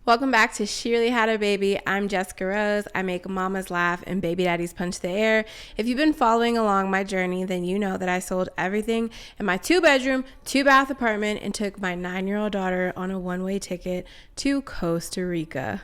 Welcome back to She Really Had a Baby. I'm Jessica Rose. I make mamas laugh and baby daddies punch the air. If you've been following along my journey, then you know that I sold everything in my 2-bedroom, 2-bath apartment and took my 9-year-old daughter on a one-way ticket to Costa Rica.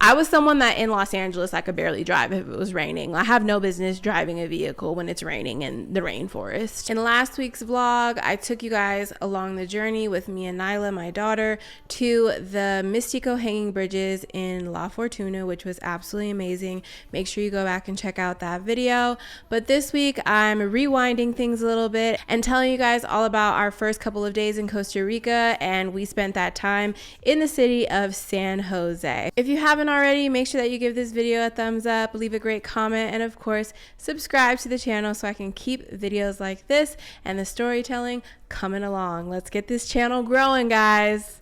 I was someone that in Los Angeles, I could barely drive if it was raining. I have no business driving a vehicle when it's raining in the rainforest. In last week's vlog, I took you guys along the journey with me and Nyla, my daughter, to the Mystico Hanging Bridges in La Fortuna, which was absolutely amazing. Make sure you go back and check out that video. But this week, I'm rewinding things a little bit and telling you guys all about our first couple of days in Costa Rica, and we spent that time in the city of San Jose. If you haven't already, make sure that you give this video a thumbs up, leave a great comment, and of course subscribe to the channel so I can keep videos like this and the storytelling coming along. Let's get this channel growing, guys,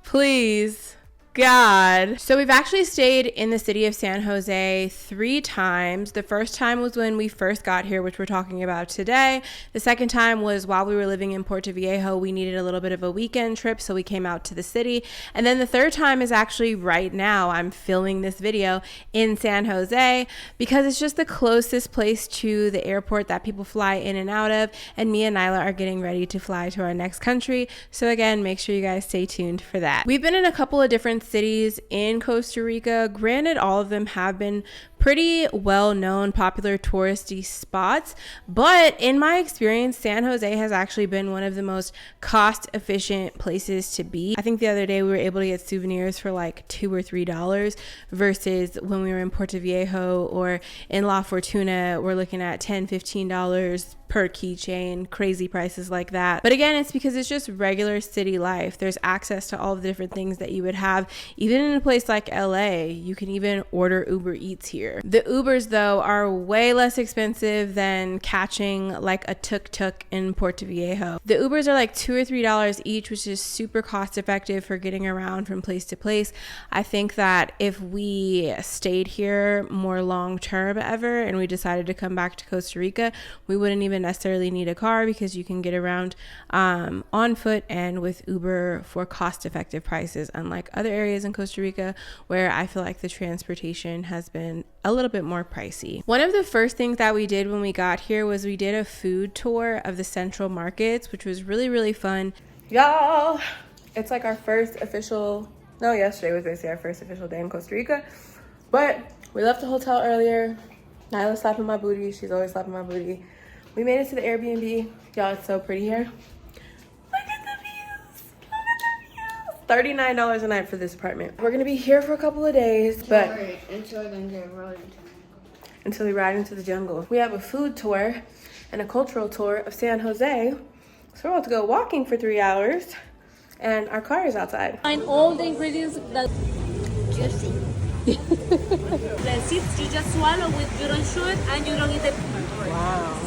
please, God. So we've actually stayed in the city of San Jose 3 times. The first time was when we first got here, which we're talking about today. The second time was while we were living in Puerto Viejo. We needed a little bit of a weekend trip, so we came out to the city. And then the third time is actually right now. I'm filming this video in San Jose because it's just the closest place to the airport that people fly in and out of. And me and Nyla are getting ready to fly to our next country. So again, make sure you guys stay tuned for that. We've been in a couple of different cities in Costa Rica. Granted, all of them have been pretty well-known, popular touristy spots, but in my experience, San Jose has actually been one of the most cost-efficient places to be. I think the other day we were able to get souvenirs for like $2 or $3 versus when we were in Puerto Viejo or in La Fortuna, we're looking at $10, $15 per keychain, crazy prices like that. But again, it's because it's just regular city life. There's access to all the different things that you would have even in a place like LA. You can even order Uber Eats here. The Ubers though are way less expensive than catching like a tuk-tuk in Puerto Viejo. The Ubers are like $2 or $3 each, which is super cost effective for getting around from place to place. I think that if we stayed here more long term ever and we decided to come back to Costa Rica, we wouldn't even necessarily need a car because you can get around on foot and with Uber for cost effective prices, unlike other areas in Costa Rica where I feel like the transportation has been a little bit more pricey. One of the first things that we did when we got here was we did a food tour of the central markets, which was really fun. Y'all, it's like our first official, no, yesterday was basically our first official day in Costa Rica, but we left the hotel earlier. Nyla's slapping my booty. She's always slapping my booty. We made it to the Airbnb. Y'all, it's so pretty here. Look at the views. Look at the views. $39 a night for this apartment. We're gonna be here for a couple of days, but until we ride into the jungle. We have a food tour and a cultural tour of San Jose. So we're about to go walking for 3 hours, and our car is outside. Find all the ingredients that juicy. The seeds you just swallow with, you don't chew it and you don't eat it. Wow.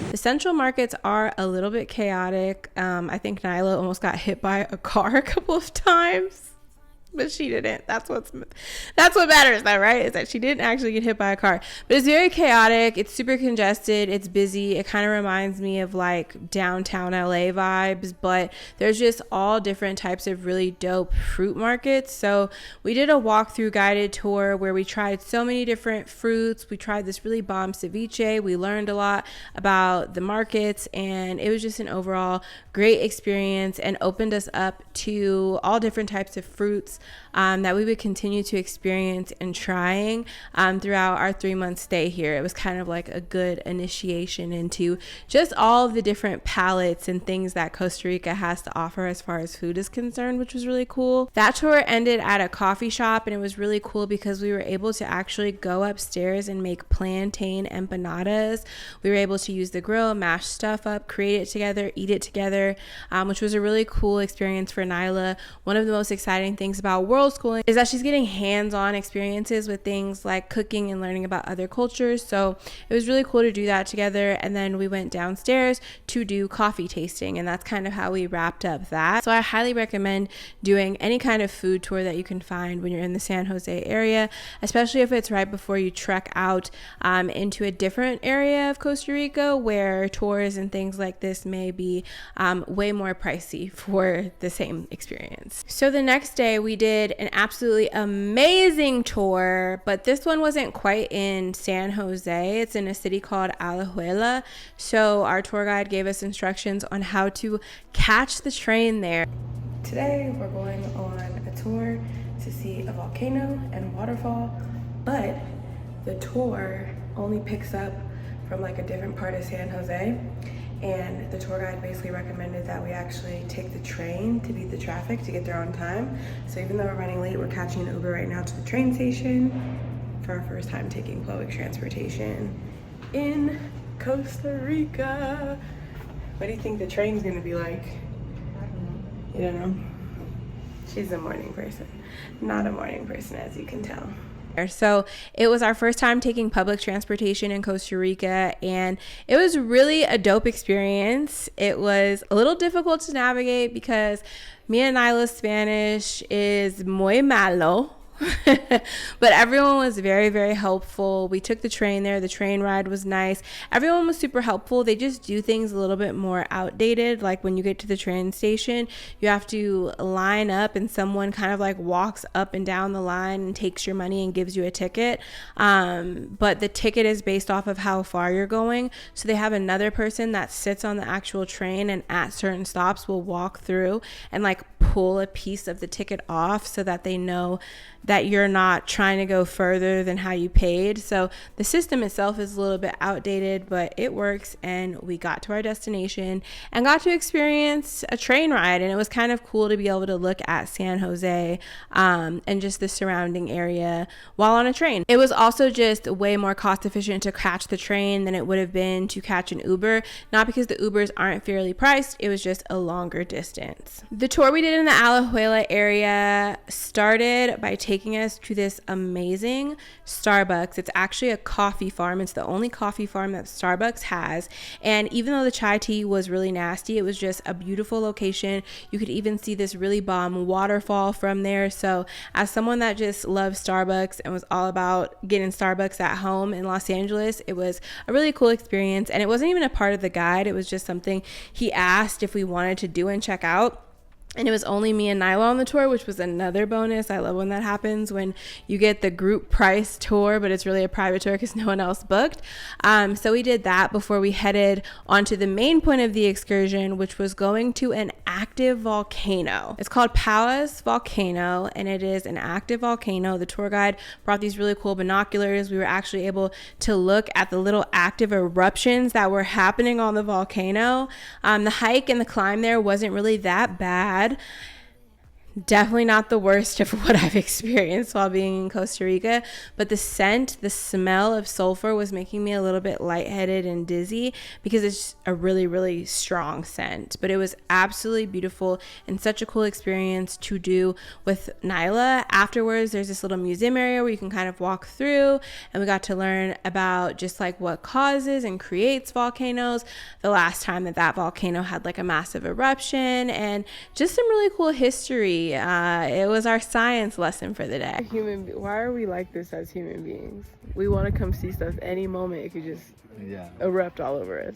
The central markets are a little bit chaotic. I think Nyla almost got hit by a car a couple of times, but she didn't. That's what matters though, right? Is that she didn't actually get hit by a car. But it's very chaotic. It's super congested. It's busy. It kind of reminds me of like downtown LA vibes, but there's just all different types of really dope fruit markets. So we did a walkthrough guided tour where we tried so many different fruits. We tried this really bomb ceviche. We learned a lot about the markets, and it was just an overall great experience and opened us up to all different types of fruits that we would continue to experience and trying throughout our 3-month stay here. It was kind of like a good initiation into just all of the different palettes and things that Costa Rica has to offer as far as food is concerned, which was really cool. That tour ended at a coffee shop, and it was really cool because we were able to actually go upstairs and make plantain empanadas. We were able to use the grill, mash stuff up, create it together, eat it together, which was a really cool experience for Nyla. One of the most exciting things about Worldschooling is that she's getting hands-on experiences with things like cooking and learning about other cultures. So it was really cool to do that together. And then we went downstairs to do coffee tasting, and that's kind of how we wrapped up that. So I highly recommend doing any kind of food tour that you can find when you're in the San Jose area, especially if it's right before you trek out into a different area of Costa Rica where tours and things like this may be way more pricey for the same experience. So the next day we did an absolutely amazing tour, but this one wasn't quite in San Jose. It's in a city called Alajuela. So our tour guide gave us instructions on how to catch the train there. Today we're going on a tour to see a volcano and waterfall, but the tour only picks up from like a different part of San Jose, and the tour guide basically recommended that we actually take the train to beat the traffic to get there on time. So even though we're running late, we're catching an Uber right now to the train station for our first time taking public transportation in Costa Rica. What do you think the train's gonna be like? You don't know? She's a morning person, not a morning person, as you can tell. So it was our first time taking public transportation in Costa Rica, and it was really a dope experience. It was a little difficult to navigate because Mia and Nyla's Spanish is muy malo. But everyone was very, very helpful. We took the train there. The train ride was nice. Everyone was super helpful. They just do things a little bit more outdated. Like when you get to the train station, you have to line up and someone kind of like walks up and down the line and takes your money and gives you a ticket. But the ticket is based off of how far you're going. So they have another person that sits on the actual train and at certain stops will walk through and like pull a piece of the ticket off so that they know that you're not trying to go further than how you paid. So the system itself is a little bit outdated, but it works, and we got to our destination and got to experience a train ride, and it was kind of cool to be able to look at San Jose and just the surrounding area while on a train. It was also just way more cost efficient to catch the train than it would have been to catch an Uber, not because the Ubers aren't fairly priced, it was just a longer distance. The tour we did in the Alajuela area started by taking us to this amazing Starbucks. It's actually a coffee farm. It's the only coffee farm that Starbucks has. And even though the chai tea was really nasty, it was just a beautiful location. You could even see this really bomb waterfall from there. So as someone that just loves Starbucks and was all about getting Starbucks at home in Los Angeles, it was a really cool experience. And it wasn't even a part of the guide. It was just something he asked if we wanted to do and check out. And it was only me and Nyla on the tour, which was another bonus. I love when that happens, when you get the group price tour, but it's really a private tour because no one else booked. So we did that before we headed onto the main point of the excursion, which was going to an active volcano. It's called Poas Volcano, and it is an active volcano. The tour guide brought these really cool binoculars. We were actually able to look at the little active eruptions that were happening on the volcano. The hike and the climb there wasn't really that bad. Definitely not the worst of what I've experienced while being in Costa Rica, but the scent, the smell of sulfur was making me a little bit lightheaded and dizzy because it's a really, really strong scent. But it was absolutely beautiful and such a cool experience to do with Nyla. Afterwards, there's this little museum area where you can kind of walk through, and we got to learn about just like what causes and creates volcanoes, the last time that volcano had like a massive eruption, and just some really cool history. It was our science lesson for the day. Why are we like this as human beings? We want to come see stuff any moment. It could just erupt all over us.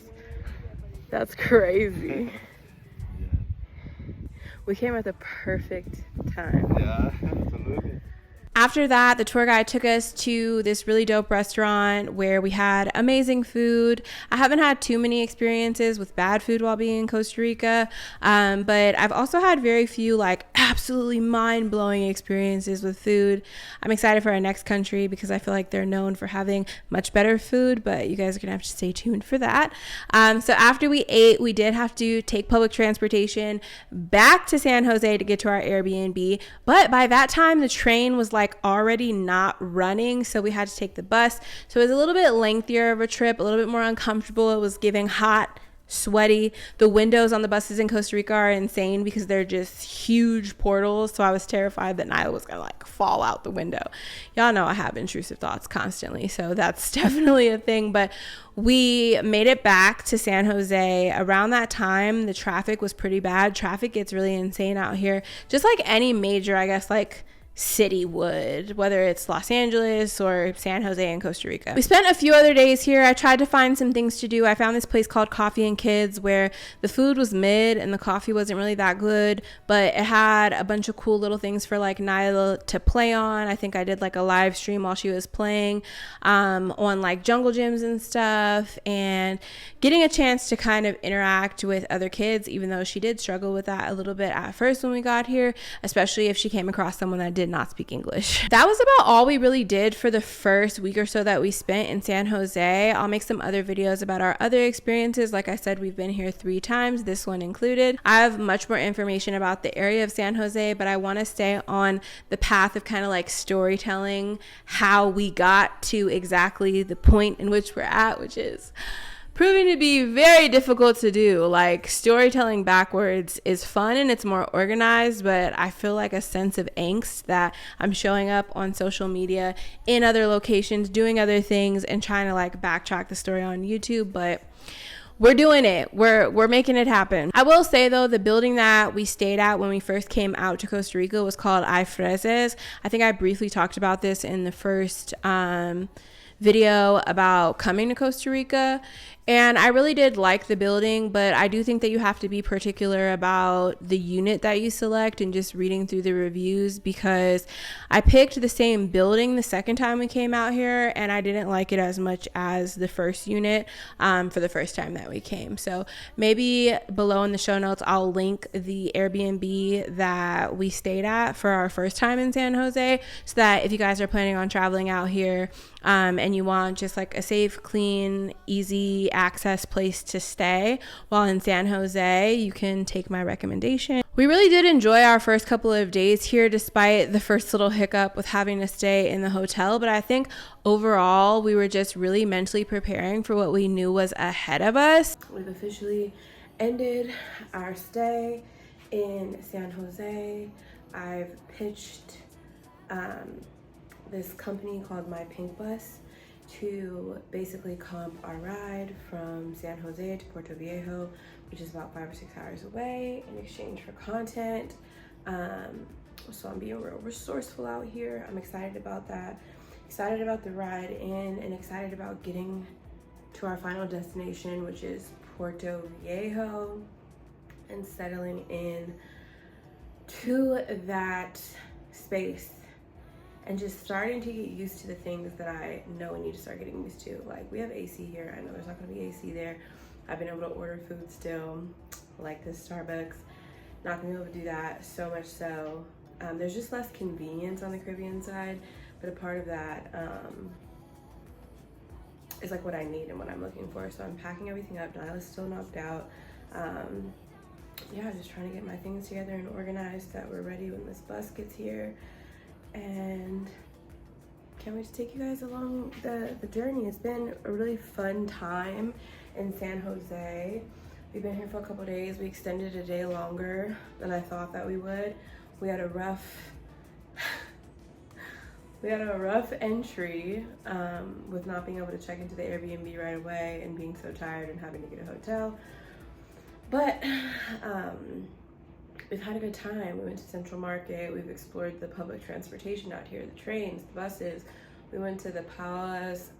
That's crazy. We came at the perfect time. Yeah, absolutely. After that, the tour guide took us to this really dope restaurant where we had amazing food. I haven't had too many experiences with bad food while being in Costa Rica, but I've also had very few like absolutely mind-blowing experiences with food. I'm excited for our next country because I feel like they're known for having much better food, but you guys are gonna have to stay tuned for that. So after we ate, we did have to take public transportation back to San Jose to get to our Airbnb, but by that time the train was like already not running, so we had to take the bus. So it was a little bit lengthier of a trip, a little bit more uncomfortable. It was giving hot sweaty. The windows on the buses in Costa Rica are insane because they're just huge portals. So I was terrified that Nyla was gonna like fall out the window. Y'all know I have intrusive thoughts constantly, so that's definitely a thing. But we made it back to San Jose. Around that time, the traffic was pretty bad. Traffic gets really insane out here, just like any major, I guess, like city would, whether it's Los Angeles or San Jose in Costa Rica. We spent a few other days here. I tried to find some things to do. I found this place called Coffee and Kids where the food was mid and the coffee wasn't really that good, but it had a bunch of cool little things for like Nyla to play on. I think I did like a live stream while she was playing on like jungle gyms and stuff, and getting a chance to kind of interact with other kids, even though she did struggle with that a little bit at first when we got here, especially if she came across someone that did not speak English. That was about all we really did for the first week or so that we spent in San Jose. I'll make some other videos about our other experiences. Like I said, we've been here 3 times, this one included. I have much more information about the area of San Jose, but I want to stay on the path of kind of like storytelling how we got to exactly the point in which we're at, which is proving to be very difficult to do. Like, storytelling backwards is fun and it's more organized, but I feel like a sense of angst that I'm showing up on social media in other locations, doing other things, and trying to like backtrack the story on YouTube. But we're doing it. We're making it happen. I will say though, the building that we stayed at when we first came out to Costa Rica was called I Freses. I think I briefly talked about this in the first video about coming to Costa Rica, and I really did like the building, but I do think that you have to be particular about the unit that you select and just reading through the reviews, because I picked the same building the second time we came out here and I didn't like it as much as the first unit for the first time that we came. So maybe below in the show notes I'll link the Airbnb that we stayed at for our first time in San Jose, so that if you guys are planning on traveling out here and you want just like a safe, clean, easy access place to stay while in San Jose, you can take my recommendation. We really did enjoy our first couple of days here, despite the first little hiccup with having to stay in the hotel. But I think overall we were just really mentally preparing for what we knew was ahead of us. We've officially ended our stay in San Jose. I've pitched this company called My Pink Bus to basically comp our ride from San Jose to Puerto Viejo, which is about 5 or 6 hours away, in exchange for content. So I'm being real resourceful out here. I'm excited about that, excited about the ride in, and excited about getting to our final destination, which is Puerto Viejo, and settling in to that space and just starting to get used to the things that I know we need to start getting used to. Like, we have AC here. I know there's not gonna be AC there. I've been able to order food still, like this Starbucks. Not gonna be able to do that, so much so. There's just less convenience on the Caribbean side, but a part of that is like what I need and what I'm looking for. So I'm packing everything up. Nyla's still knocked out. Yeah, just trying to get my things together and organized so that we're ready when this bus gets here. And can't wait to take you guys along the journey. It's been a really fun time in San Jose. We've been here for a couple days. We extended a day longer than I thought that we would. We had a rough entry with not being able to check into the Airbnb right away and being so tired and having to get a hotel. But we've had a good time. We went to Central Market. We've explored the public transportation out here, the trains, the buses. We went to the Poas,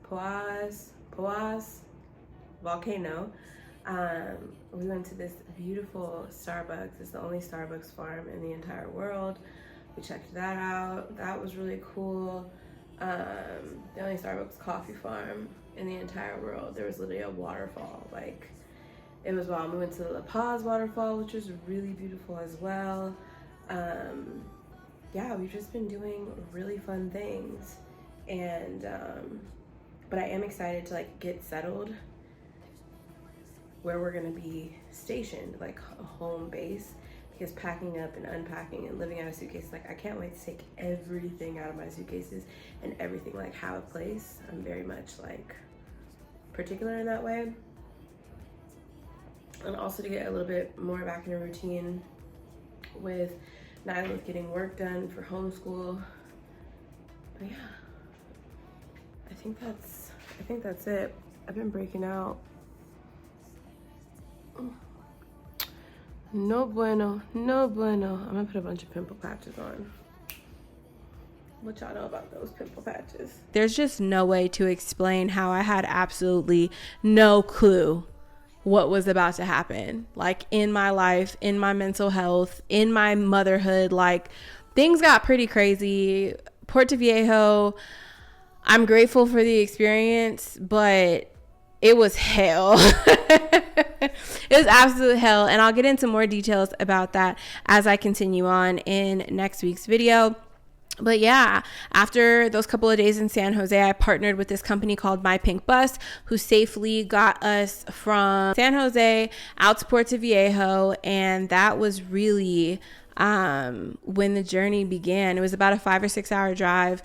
Volcano. We went to this beautiful Starbucks. It's the only Starbucks farm in the entire world. We checked that out. That was really cool. The only Starbucks coffee farm in the entire world. There was literally a waterfall. Like, it was wild. We went to the La Paz waterfall, which was really beautiful as well. Yeah, we've just been doing really fun things. And, but I am excited to like get settled where we're gonna be stationed, like a home base, because packing up and unpacking and living out of suitcases, like I can't wait to take everything out of my suitcases and everything like have a place. I'm very much like particular in that way. and also to get a little bit more back in a routine with Natalie, with getting work done for homeschool. But yeah, I think that's it. I've been breaking out. No bueno, no bueno. I'm gonna put a bunch of pimple patches on. What y'all know about those pimple patches? There's just no way to explain how I had absolutely no clue what was about to happen. Like, in my life, in my mental health, in my motherhood, like, things got pretty crazy. Puerto Viejo, I'm grateful for the experience, but it was hell. It was absolute hell, and I'll get into more details about that as I continue on in next week's video. But yeah, after those couple of days in San Jose, I partnered with this company called My Pink Bus, who safely got us from San Jose out to Puerto Viejo, and that was really when the journey began. It was about a 5 or 6 hour drive,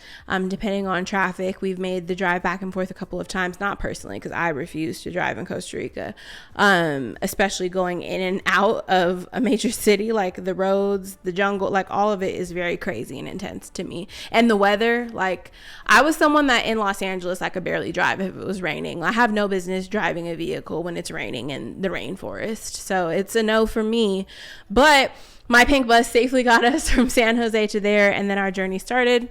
depending on traffic. We've made the drive back and forth a couple of times, not personally, because I refuse to drive in Costa Rica, especially going in and out of a major city. Like, the roads, the jungle, like, all of it is very crazy and intense to me. And the weather, like, I was someone that in Los Angeles I could barely drive if it was raining. I have no business driving a vehicle when it's raining in the rainforest, so it's a no for me. But My Pink Bus safely got us from San Jose to there, and then our journey started.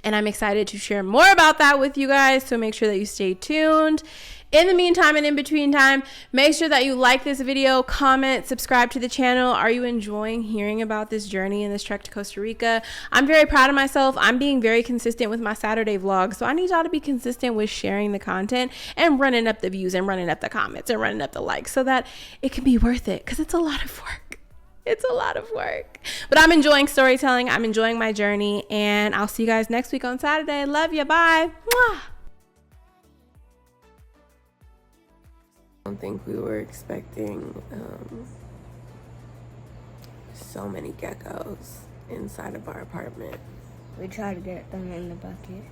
And I'm excited to share more about that with you guys, so make sure that you stay tuned. In the meantime and in between time, make sure that you like this video, comment, subscribe to the channel. Are you enjoying hearing about this journey and this trek to Costa Rica? I'm very proud of myself. I'm being very consistent with my Saturday vlog, so I need y'all to be consistent with sharing the content and running up the views and running up the comments and running up the likes, so that it can be worth it, because it's a lot of work. It's a lot of work, but I'm enjoying storytelling. I'm enjoying my journey, and I'll see you guys next week on Saturday. Love you. Bye. Mwah. I don't think we were expecting so many geckos inside of our apartment. We tried to get them in the bucket.